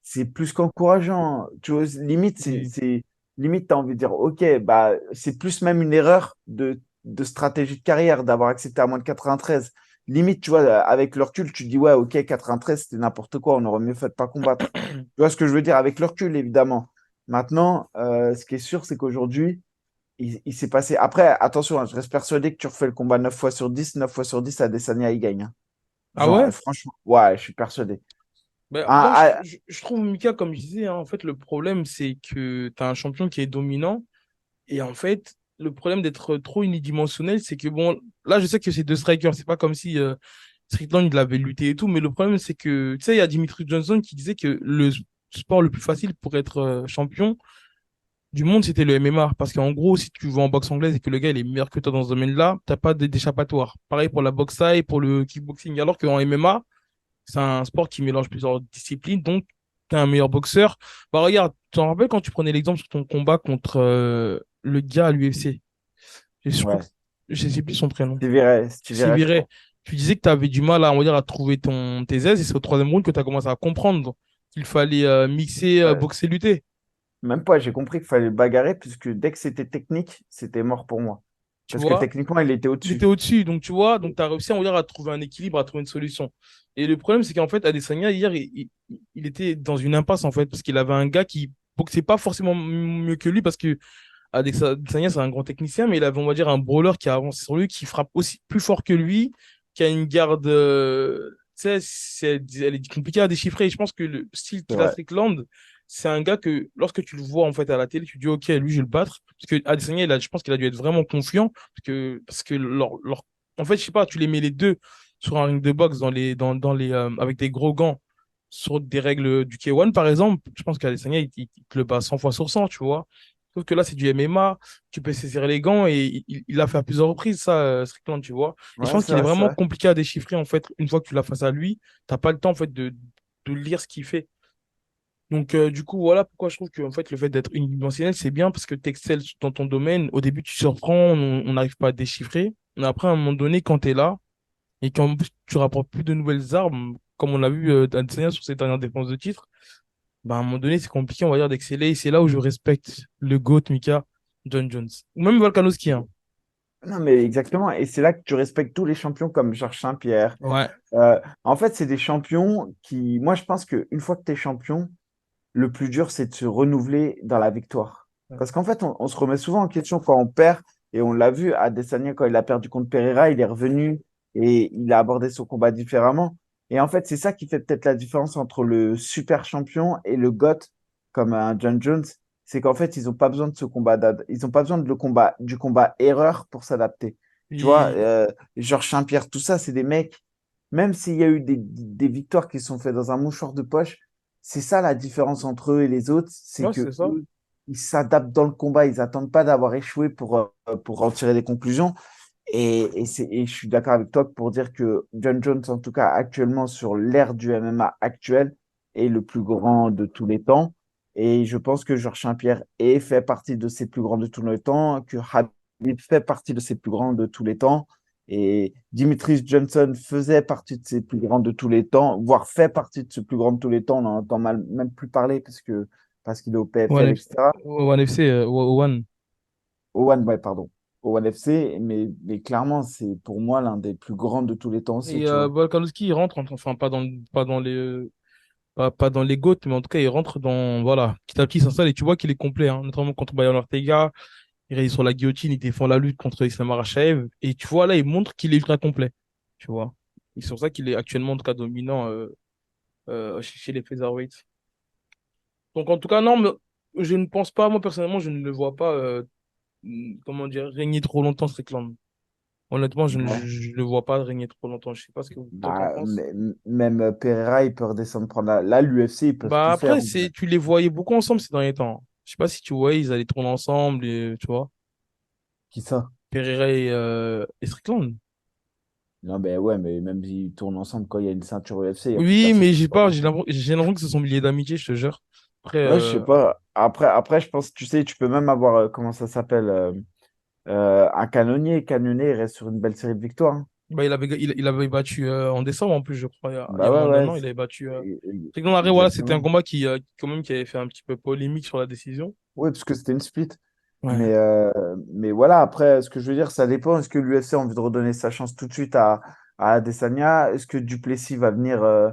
c'est plus qu'encourageant. Tu vois, limite, Oui. limite, tu as envie de dire, OK, bah, c'est plus même une erreur de stratégie de carrière d'avoir accepté à moins de 93. Limite, tu vois, avec le recul, tu te dis, ouais, OK, 93, c'était n'importe quoi, on aurait mieux fait de pas combattre. Tu vois ce que je veux dire avec le recul, évidemment. Maintenant, ce qui est sûr, c'est qu'aujourd'hui, il s'est passé. Après, attention, hein, je reste persuadé que tu refais le combat 9 fois sur 10, 9 fois sur 10, Adesanya, il gagne, hein. Ah Genre, ouais? franchement, ouais, je suis persuadé. Ben, moi, Ah, ah, je trouve, Mika, comme je disais, hein, en fait, le problème, c'est que tu as un champion qui est dominant. Et en fait, le problème d'être trop unidimensionnel, c'est que, bon, là, je sais que c'est deux strikers. C'est pas comme si Strickland, il avait lutté et tout. Mais le problème, c'est que, tu sais, il y a Dimitri Johnson qui disait que le sport le plus facile pour être champion du monde, c'était le MMA. Parce qu'en gros, si tu vas en boxe anglaise et que le gars, il est meilleur que toi dans ce domaine-là, t'as pas d'échappatoire. Pareil pour la boxe thaï, pour le kickboxing. Alors qu'en MMA, c'est un sport qui mélange plusieurs disciplines, donc t'es un meilleur boxeur. Bah regarde, tu te rappelles quand tu prenais l'exemple sur ton combat contre le gars à l'UFC. Je crois que ouais. je sais plus son prénom. Tu verrais, je Siviré. crois. Tu disais que tu avais du mal à, on va dire, à trouver tes aises et c'est au troisième round que tu as commencé à comprendre qu'il fallait mixer Ouais. boxer lutter. Même pas, j'ai compris qu'il fallait le bagarrer, puisque dès que c'était technique, c'était mort pour moi. Tu Parce que vois? techniquement, il était Il était au-dessus. au-dessus, donc tu vois, donc tu as réussi on va dire, à trouver un équilibre, à trouver une solution. Et le problème, c'est qu'en fait, Adesanya, hier, il était dans une impasse, en fait, parce qu'il avait un gars qui boxait pas forcément mieux que lui, parce que Adesanya, c'est un grand technicien, mais il avait, on va dire, un brawler qui a avancé sur lui, qui frappe aussi plus fort que lui, qui a une garde, tu sais, elle est compliquée à déchiffrer. Et je pense que le style C'est qu'il a vrai. Strickland, c'est un gars que, lorsque tu le vois, en fait, à la télé, tu dis, OK, lui, je vais le battre. Parce que Adesanya, je pense qu'il a dû être vraiment confiant, parce que en fait, je sais pas, tu les mets les deux sur un ring de boxe avec des gros gants, sur des règles du K1, par exemple, je pense qu'Adesanya, il te le bat 100 fois sur 100, tu vois. Sauf que là, c'est du MMA, tu peux saisir les gants et il l'a fait à plusieurs reprises, ça, Strickland, tu vois. Et je Ouais, pense c'est qu'il est vrai, c'est vraiment vrai. compliqué à déchiffrer, en fait, une fois que tu l'as face à lui, t'as pas le temps, en fait, de lire ce qu'il fait. Donc, du coup, voilà pourquoi je trouve que, en fait, le fait d'être unidimensionnel, c'est bien parce que tu excelles dans ton domaine. Au début, tu surprends, on n'arrive pas à déchiffrer. Mais après, à un moment donné, quand tu es là et qu'en plus, tu rapportes plus de nouvelles armes, comme on l'a vu Adesanya sur ses dernières défenses de titre, bah, à un moment donné, c'est compliqué, on va dire, d'exceller. Et c'est là où je respecte le GOAT, Mika, John Jones. Ou même Volkanovski, hein. Non, mais exactement. Et c'est là que tu respectes tous les champions comme Georges Saint-Pierre. Ouais. En fait, c'est des champions qui, moi, je pense qu'une fois que tu es champion, le plus dur, c'est de se renouveler dans la victoire. Parce qu'en fait, on se remet souvent en question quand on perd. Et on l'a vu, Adesanya, quand il a perdu contre Pereira, il est revenu et il a abordé son combat différemment. Et en fait, c'est ça qui fait peut-être la différence entre le super champion et le GOAT, comme un John Jones. C'est qu'en fait, ils n'ont pas besoin de ce combat ils n'ont pas besoin de du combat erreur pour s'adapter. Tu vois, Et... Georges Saint-Pierre, tout ça, c'est des mecs, même s'il y a eu des victoires qui sont faites dans un mouchoir de poche, c'est ça la différence entre eux et les autres, c'est Ouais, c'est que ça. eux, ils s'adaptent dans le combat, ils n'attendent pas d'avoir échoué pour en tirer des conclusions. Et je suis d'accord avec toi pour dire que John Jones, en tout cas actuellement sur l'ère du MMA actuel, est le plus grand de tous les temps. Et je pense que Georges Saint-Pierre fait partie de ces plus grands de tous les temps, que Habib fait partie de ces plus grands de tous les temps. Et Dimitris Johnson faisait partie de ces plus grands de tous les temps, voire fait partie de ce plus grand de tous les temps. On n'en entend même plus parler parce qu'il est au One, PFL, F... etc. One FC, One. Owen, ouais, pardon. Owen FC, mais clairement, c'est pour moi l'un des plus grands de tous les temps aussi, Et tu vois. Volkanovski, il rentre, enfin, pas dans les GOAT, mais en tout cas, il rentre dans, voilà, petit à petit, il s'installe et tu vois qu'il est complet, hein, notamment contre Brian Ortega, il réussit sur la guillotine, il défend la lutte contre Islam Makhachev, et tu vois, là, il montre qu'il est ultra complet, tu vois. Et c'est pour ça qu'il est actuellement, en tout cas, dominant chez les featherweights. Donc, en tout cas, non, mais je ne pense pas, moi, personnellement, je ne le vois pas. comment dire, régner trop longtemps Strickland. Honnêtement, Ouais. je le vois pas régner trop longtemps. Je sais pas ce que toi t'en Bah, penses. même Pereira, il peut redescendre prendre là, l'UFC, ils peuvent Bah tout faire après, en vrai. tu les voyais beaucoup ensemble ces derniers temps. Je sais pas si tu vois, ils allaient tourner ensemble, et, tu vois, Qui ça? Pereira et Strickland. Non, ben ouais, mais même s'ils tournent ensemble quand il y a une ceinture UFC, il n'y a plus Oui, personne mais qui j'ai peut pas, remarquer. j'ai l'impression que ce sont liés d'amitié, je te jure. Après, Ouais, je sais pas. Après, je pense, tu sais, tu peux même avoir, comment ça s'appelle, un canonnier. Canonnier, il reste sur une belle série de victoires, hein. bah, il avait battu en décembre en plus, je crois, il y a Bah ouais, moins d'un ouais, an, il avait battu. Strickland Arrêt, voilà, c'était un exactement. combat quand même, qui avait fait un petit peu polémique sur la décision. Oui, parce que c'était une split. Ouais. Mais voilà, après, ce que je veux dire, ça dépend. Est-ce que l'UFC a envie de redonner sa chance tout de suite à Adesanya? Est-ce que Duplessis va venir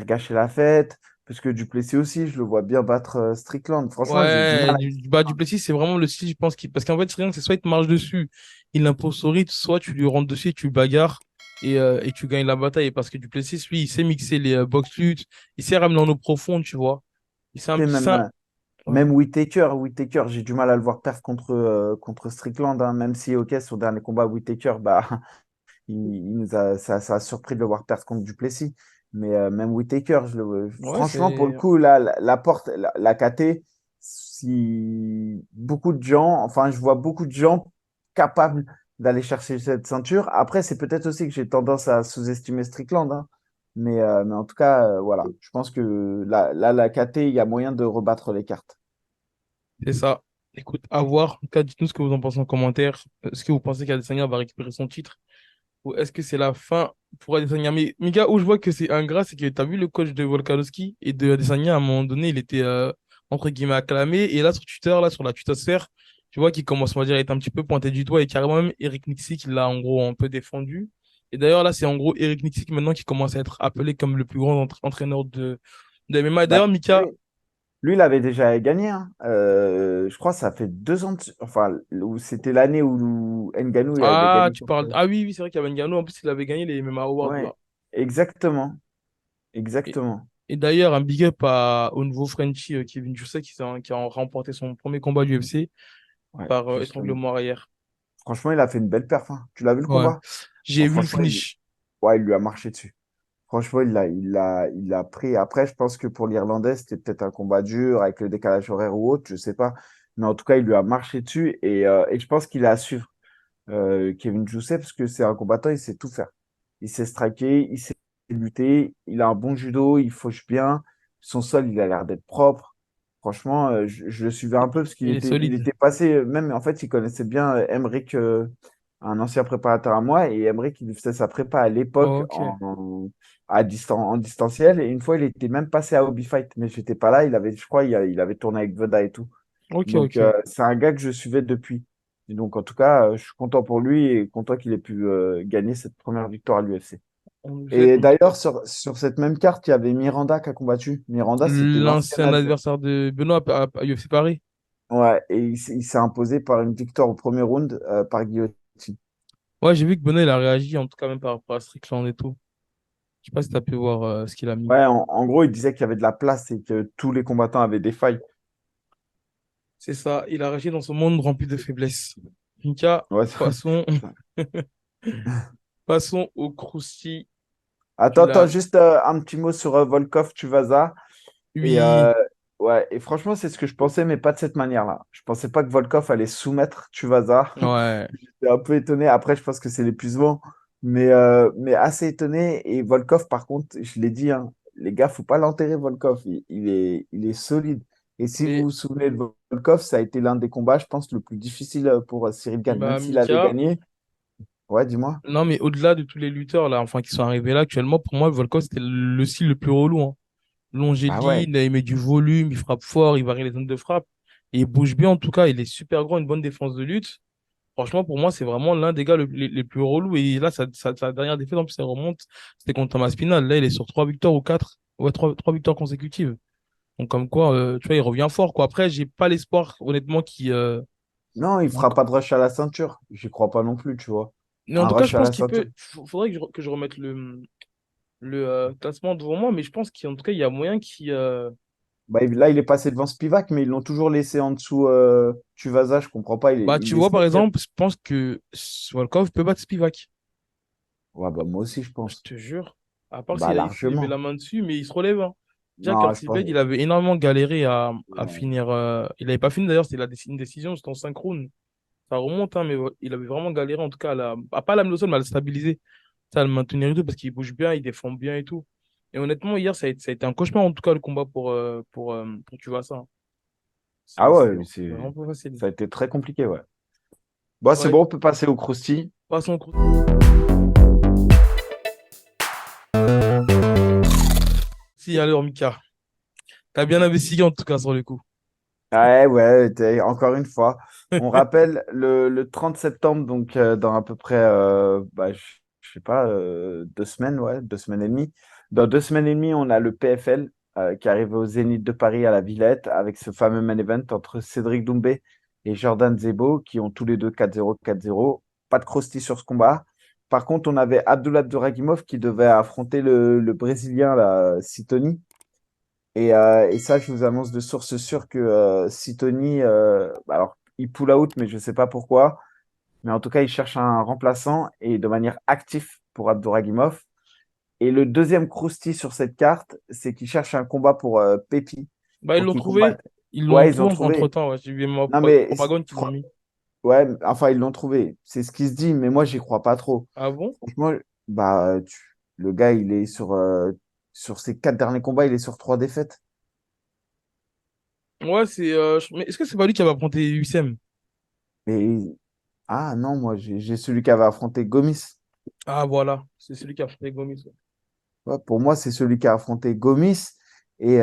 gâcher la fête? Parce que Duplessis aussi, je le vois bien battre Strickland. Franchement, j'ai du Ouais, mal à... bah, Duplessis, c'est vraiment le style, je pense, parce qu'en fait, Strickland, c'est soit il te marche dessus, il impose son rythme, soit tu lui rentres dessus, tu le bagarres et tu gagnes la bataille. Parce que Duplessis, lui, il sait mixer les box-luttes, il sait ramener en eau profonde, tu vois. Il sait un Tu sais, petit même, ça. Ouais. même Whittaker, j'ai du mal à le voir perdre contre Strickland, hein, même si, ok, son dernier combat, Whittaker, bah, ça a surpris de le voir perdre contre Duplessis. Mais même Whittaker, Ouais, franchement, pour le c'est. coup, là, la porte, la KT, si beaucoup de gens, enfin, je vois beaucoup de gens capables d'aller chercher cette ceinture. Après, c'est peut-être aussi que j'ai tendance à sous-estimer Strickland, hein. Mais en tout cas, voilà. Je pense que la KT, il y a moyen de rebattre les cartes. C'est ça. Écoute, à voir. En tout cas, dites-nous ce que vous en pensez en commentaire. Est-ce que vous pensez qu'Adesanya va récupérer son titre? Ou est-ce que c'est la fin pour Adesanya? Mais Mika, où je vois que c'est ingrat, c'est que tu as vu le coach de Volkanovski et de Adesanya, à un moment donné, il était entre guillemets acclamé. Et là, sur Twitter, là, sur la twittosphère, tu vois qu'il commence, on va dire, à être un petit peu pointé du doigt et carrément même Eric Nixie qui l'a en gros un peu défendu. Et d'ailleurs, là, c'est en gros Eric Nixie maintenant qui commence à être appelé comme le plus grand entraîneur de MMA. Et Bah, d'ailleurs, Mika, lui, il avait déjà gagné, hein. Je crois que ça fait 2 ans, enfin, où c'était l'année où Ngannou il avait ah, gagné tu contre. parles. Ah oui, oui, c'est vrai qu'il y avait Ngannou. En plus, il avait gagné les MMA Awards Ouais, là. exactement, Et, exactement. et d'ailleurs, un big up au nouveau Frenchie Kevin Jousset qui a remporté son premier combat du UFC Ouais, par justement. étranglement arrière. Franchement, il a fait une belle perf, hein. Tu l'as vu le Ouais. combat? Oh, J'ai vu le franchement, finish. ouais, il lui a marché dessus. Franchement, il a pris. Après, je pense que pour l'Irlandais, c'était peut-être un combat dur avec le décalage horaire ou autre, je sais pas. Mais en tout cas, il lui a marché dessus et je pense qu'il a à suivre. Kevin Jousset, parce que c'est un combattant, il sait tout faire. Il sait striker, il sait lutter, il a un bon judo, il fauche bien. Son sol, il a l'air d'être propre. Franchement, je le suivais un peu parce qu'il Il est il solide. était passé, même en fait, il connaissait bien Emric, un ancien préparateur à moi, et Emric, il lui faisait sa prépa à l'époque Ok. en distanciel. Et une fois, il était même passé à Hobby Fight, mais j'étais pas là. Je crois, il avait tourné avec Veda et tout. Ok, Donc, ok. c'est un gars que je suivais depuis. Et donc, en tout cas, je suis content pour lui et content qu'il ait pu gagner cette première victoire à l'UFC. On nous souhaite Et d'ailleurs, sur cette même carte, il y avait Miranda qui a combattu. Miranda, c'était l'ancien l'ancien adversaire. adversaire de Benoît à UFC Paris. Ouais, et il s'est imposé par une victoire au premier round par guillotine. Ouais, j'ai vu que Benoît, il a réagi, en tout cas même par rapport à Strickland et tout. Je sais pas si t'as pu voir ce qu'il a mis. Ouais, en gros, il disait qu'il y avait de la place et que tous les combattants avaient des failles. C'est ça, il a réagi dans ce monde rempli de faiblesses. Mika, Ouais, passons, passons au crousty. Tu Attends, attends, l'as. juste un petit mot sur Volkov, Tuivasa. Et, Oui, ouais, et franchement, c'est ce que je pensais, mais pas de cette manière-là. Je pensais pas que Volkov allait soumettre Tuivasa. ouais. J'étais un peu étonné. Après, je pense que c'est l'épuisement, mais assez étonné. Et Volkov, par contre, je l'ai dit, hein, les gars, faut pas l'enterrer, Volkov. Il est solide. Et si vous Mais vous souvenez de Volkov, ça a été l'un des combats, je pense, le plus difficile pour Cyril Gane. Même bah s'il avait Mika, gagné. Ouais, dis-moi. non mais au-delà de tous les lutteurs là, enfin qui sont arrivés là actuellement, pour moi Volkov c'était le style le plus relou, hein. Bah ouais. Longéline, il met du volume, il frappe fort, il varie les zones de frappe et il bouge bien en tout cas, il est super grand, une bonne défense de lutte. Franchement, pour moi, c'est vraiment l'un des gars les plus relous. Et là, sa dernière défaite, en plus, elle remonte. C'était contre Thomas Spinal. Là, il est sur 3 victoires ou 4. Ouais, trois victoires consécutives. Donc, comme quoi, tu vois, il revient fort, quoi. Après, j'ai pas l'espoir, honnêtement, Non, il qui- fera pas de rush à la ceinture. J'y crois pas non plus, tu vois. Mais en Un tout cas, je rush à pense la qu'il ceinture. peut. Faudrait que je remette le classement devant moi. Mais je pense qu'en tout cas, il y a moyen qu'il. Bah, là, il est passé devant Spivak, mais ils l'ont toujours laissé en dessous Tuivasa. Je comprends pas. Bah, Il tu est vois, par septième. exemple, je pense que Volkov peut battre Spivak. Ouais, bah, moi aussi, je Je pense. te jure. À part Bah, s'il met la largement. main dessus, mais il se relève, hein. Déjà, Non, je Curtis pense. Blade, il avait énormément galéré à Ouais. finir. Il n'avait pas fini d'ailleurs, c'était une décision, c'était en synchrone. Ça remonte, hein, mais il avait vraiment galéré, en tout cas, pas à l'amener au sol, mais à le stabiliser. Ça, à le maintenir et tout, parce qu'il bouge bien, il défend bien et tout. Et honnêtement, hier, ça a été un cauchemar, en tout cas, le combat pour tu vois ça. Ah C'est ouais, mais vraiment pas facile. ça a été très compliqué, ouais. Bon, c'est Ouais, bon, on peut passer au crousty. passons au si, alors, Mika. T'as bien investigué, en tout cas, sur le coup. Ouais, ouais, encore une fois. On rappelle le 30 septembre, donc dans à peu près, bah, je sais pas, 2 semaines, ouais, 2 semaines et demie. Dans 2 semaines et demie, on a le PFL qui arrive au Zénith de Paris à la Villette avec ce fameux main event entre Cédric Doumbé et Jordan Zebo qui ont tous les deux 4-0, 4-0. Pas de crousty sur ce combat. Par contre, on avait Abdullah Abduragimov qui devait affronter le Brésilien, là, Sittoni. Et ça, je vous annonce de source sûre que Sittoni, bah alors, il pull out, mais je ne sais pas pourquoi. Mais en tout cas, il cherche un remplaçant et de manière active pour Abdouragimov. Et le deuxième croustille sur cette carte, c'est qu'il cherche un combat pour Pepi, Bah, ils pour l'ont qu'il trouvé. combatte. Ils l'ont Ouais, ils ont trouvé trouvé. entre-temps. Ouais. J'ai vu ma Non, mais propagande qu'ils l'ont mis. ouais, enfin, ils l'ont trouvé. C'est ce qui se dit, mais moi, j'y crois pas trop. Ah bon? Franchement, bah, le gars, il est sur ses 4 derniers combats, il est sur 3 défaites. Ouais, mais est-ce que c'est pas lui qui avait affronté USM? Mais ah non, moi j'ai celui qui avait affronté Gomis. Ah, voilà. C'est celui qui a affronté Gomis. Ouais, pour moi, c'est celui qui a affronté Gomis. Et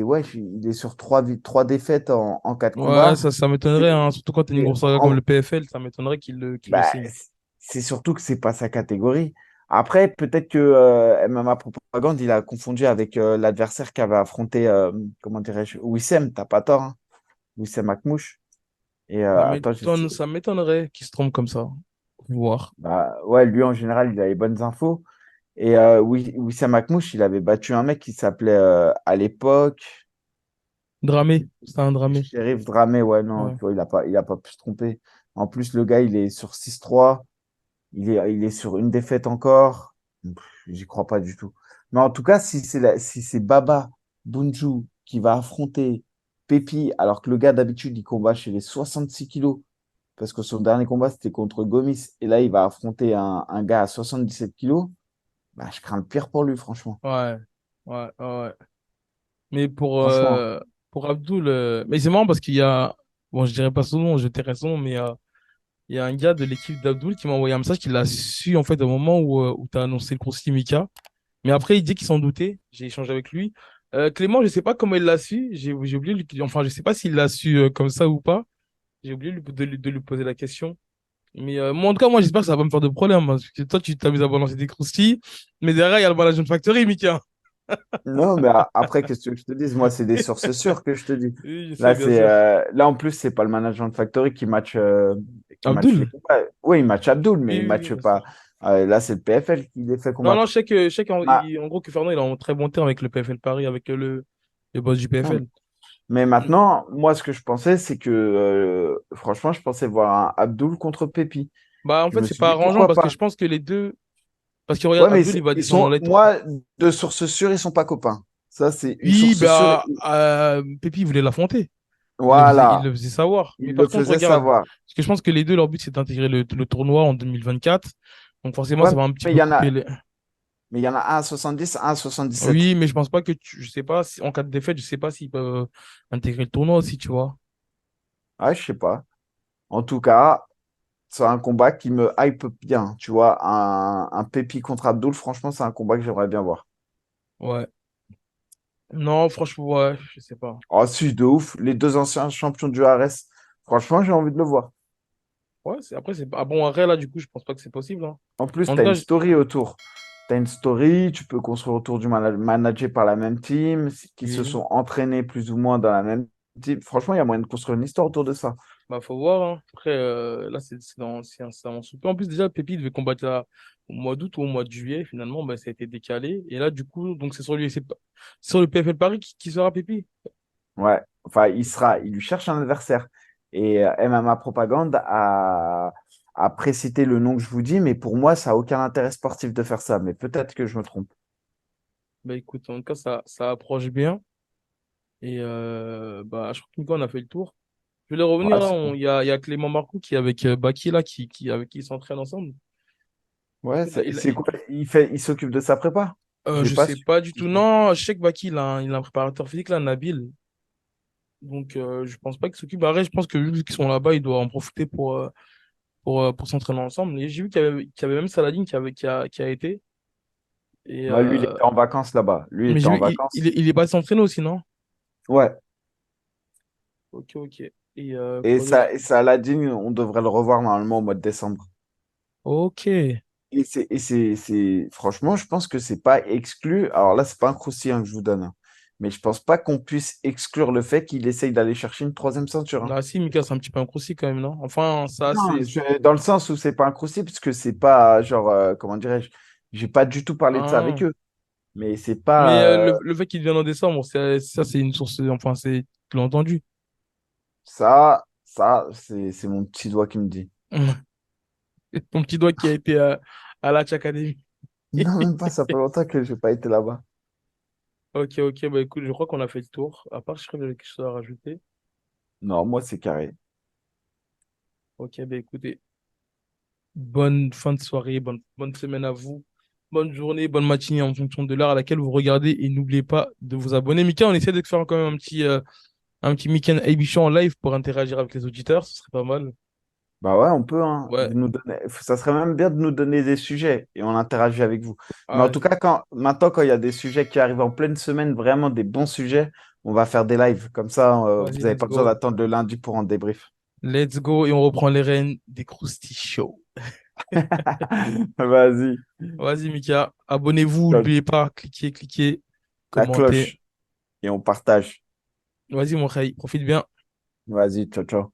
ouais, il est sur 3 défaites en 4 combats. Ouais, ça m'étonnerait, hein, surtout quand t'as une Et grosse saga comme le PFL, ça m'étonnerait qu'il le bah, signe. c'est surtout que c'est pas sa catégorie. Après, peut-être que MMA Propagande, il a confondu avec l'adversaire qui avait affronté, comment dirais-je, Wissem, t'as pas tort, hein. Wissem Akmouche. Et attends, Ça m'étonnerait qu'il se trompe comme ça. Voir. bah, ouais, lui en général, il a les bonnes infos. Et Wissam Akmouche, il avait battu un mec qui s'appelait à l'époque Dramé. C'est un dramé. Sheriff Dramé. Ouais, non, tu Ouais. vois, il a pas pu se tromper. En plus, le gars, il est sur 6-3. Il est sur une défaite encore. Pff, j'y crois pas du tout. Mais en tout cas, si c'est Baba Bunju qui va affronter Pepi, alors que le gars, d'habitude, il combat chez les 66 kilos, parce que son dernier combat, c'était contre Gomis, et là, il va affronter un gars à 77 kilos, bah, je crains le pire pour lui, franchement. Ouais. Ouais. Ouais. Mais Franchement. pour Abdul, mais c'est marrant parce qu'il y a, bon, je dirais pas son nom, je tairai son nom, mais il y a un gars de l'équipe d'Abdul qui m'a envoyé un message qu'il a su, en fait, au moment où tu as annoncé le course Mika. Mais après, il dit qu'il s'en doutait. J'ai échangé avec lui. Clément, je sais pas comment il l'a su. J'ai oublié, enfin, je sais pas s'il l'a su comme ça ou pas. J'ai oublié de lui poser la question. Mais moi, en tout cas, moi, j'espère que ça va pas me faire de problème, hein, parce que toi, tu t'amuses à balancer des croustilles. Mais derrière, il y a le Management Factory, Mika. Non, mais après, qu'est-ce que tu veux que je te dise? Moi, c'est des sources sûres que je te dis. Oui, je sais, Là, bien sûr. là en plus, c'est pas le Management Factory qui match les Abdul? combats. Oui, il match Abdul, mais Oui, il oui, oui, match bien sûr. pas. Là, c'est le PFL qui les fait Non, non, combattre. je sais Ma- en gros que Fernand, il est en très bon terme avec le PFL Paris, avec le boss du non. PFL. Mais maintenant, moi, ce que je pensais, c'est que franchement, je pensais voir un Abdul contre Pepi. Bah, en Je fait, me c'est suis pas dit arrangeant pourquoi parce que pas. je pense que les deux. Parce que regarde, Ouais, mais Abdul, il va ils descendre en sont, light. moi, de sources sûres, ils sont pas copains. Ça, c'est une Oui, source sûre. bah, Pépi voulait l'affronter. Il Voilà, le faisait savoir. Mais il le par contre, faisait regarde, savoir. parce que je pense que les deux, leur but, c'est d'intégrer le tournoi en 2024. Donc forcément, Ouais, ça va un petit mais il peu y en a, couper les. Mais il y en a un à 70, un à 77. Oui, mais je pense pas que je sais pas si, en cas de défaite, je sais pas s'ils peuvent intégrer le tournoi aussi, tu vois. Ouais, je sais pas. En tout cas, c'est un combat qui me hype bien. Tu vois, un Pépi contre Abdul, franchement, c'est un combat que j'aimerais bien voir. Ouais. Non, franchement, ouais, je sais pas. Oh, si, de ouf. Les deux anciens champions du RS. Franchement, j'ai envie de le voir. Ouais, après, c'est pas. Ah bon, arrêt, là, du coup, je pense pas que c'est possible, hein. En plus, En tu tout as une cas, story autour. Tu as une story, tu peux construire autour du manager par la même team, qui se oui. sont entraînés plus ou moins dans la même team. Franchement, il y a moyen de construire une histoire autour de ça. Bah, faut voir, hein. Après, là, c'est dans mon souper. En plus, déjà, Pépi devait combattre au mois d'août ou au mois de juillet. Finalement, bah, ça a été décalé. Et là, du coup, donc c'est sur lui, c'est sur le PFL Paris qui sera Pépi. Ouais, enfin, il lui cherche un adversaire. Et MMA Propagande a précité le nom que je vous dis, mais pour moi, ça n'a aucun intérêt sportif de faire ça. Mais peut-être que je me trompe. Bah écoute, en tout cas, ça approche bien. Et bah, je crois que Nico, on a fait le tour. Je voulais revenir Ouais, là, c'est bon. il y a Clément Marcoux qui est avec Baki là, avec qui ils s'entraînent ensemble. Ouais, Il a- c'est il- quoi? Il s'occupe de sa prépa? J'ai je pas sais su. pas du tout. Non, je sais que Baki, il a un préparateur physique là, Nabil. Donc je pense pas qu'il s'occupe. Après, je pense que vu qu'ils sont là-bas, il doit en profiter pour s'entraîner ensemble. Et j'ai vu qu'il y avait même Saladin qui a été. Et, Ouais, lui, il était en vacances là-bas. Lui, il mais était j'ai en vu, vacances. il est pas s'entraîner aussi, non? Ouais. Ok, ok. Et Et quoi d'autre? ça, Saladin, on devrait le revoir normalement au mois de décembre. Ok. Franchement, je pense que c'est pas exclu. Alors là, c'est pas un croustillant que je vous donne, hein. Mais je pense pas qu'on puisse exclure le fait qu'il essaye d'aller chercher une troisième ceinture, hein. Ah si, Mika, c'est un petit peu un croussi quand même, non? Enfin, ça, c'est... Non, dans le sens où c'est pas un croustillant, puisque c'est pas, genre, comment dirais-je, j'ai pas du tout parlé de ça avec Ah. eux. Mais c'est Mais pas le fait qu'il vienne en décembre, ça, c'est une source... Enfin, c'est... Tu l'as entendu. c'est mon petit doigt qui me dit. Ton petit doigt qui a été à la Academy. Non, même pas, ça fait longtemps que j'ai pas été là-bas. Ok, ok, bah écoute, je crois qu'on a fait le tour. À part, je crois que j'avais quelque chose à rajouter. Non, moi, c'est carré. Ok, bah écoutez, bonne fin de soirée, bonne semaine à vous. Bonne journée, bonne matinée en fonction de l'heure à laquelle vous regardez et n'oubliez pas de vous abonner. Mika, on essaie de faire quand même un petit week-end AB Show en live pour interagir avec les auditeurs, ce serait pas mal. Bah ouais, on peut, hein. Ouais, Vous nous donnez... Ça serait même bien de nous donner des sujets et on interagit avec vous. Mais en tout vas-y, cas, maintenant, quand il y a des sujets qui arrivent en pleine semaine, vraiment des bons sujets, on va faire des lives. Comme ça, vous vas-y, n'avez let's pas besoin go. d'attendre le lundi pour en débrief. Let's go et on reprend les rênes des Krusty Show. Vas-y, Vas-y, Mika, abonnez-vous, ciao. n'oubliez pas, cliquez, La commentez. cloche et on partage. Vas-y, mon frère, profite bien. Vas-y, ciao, ciao.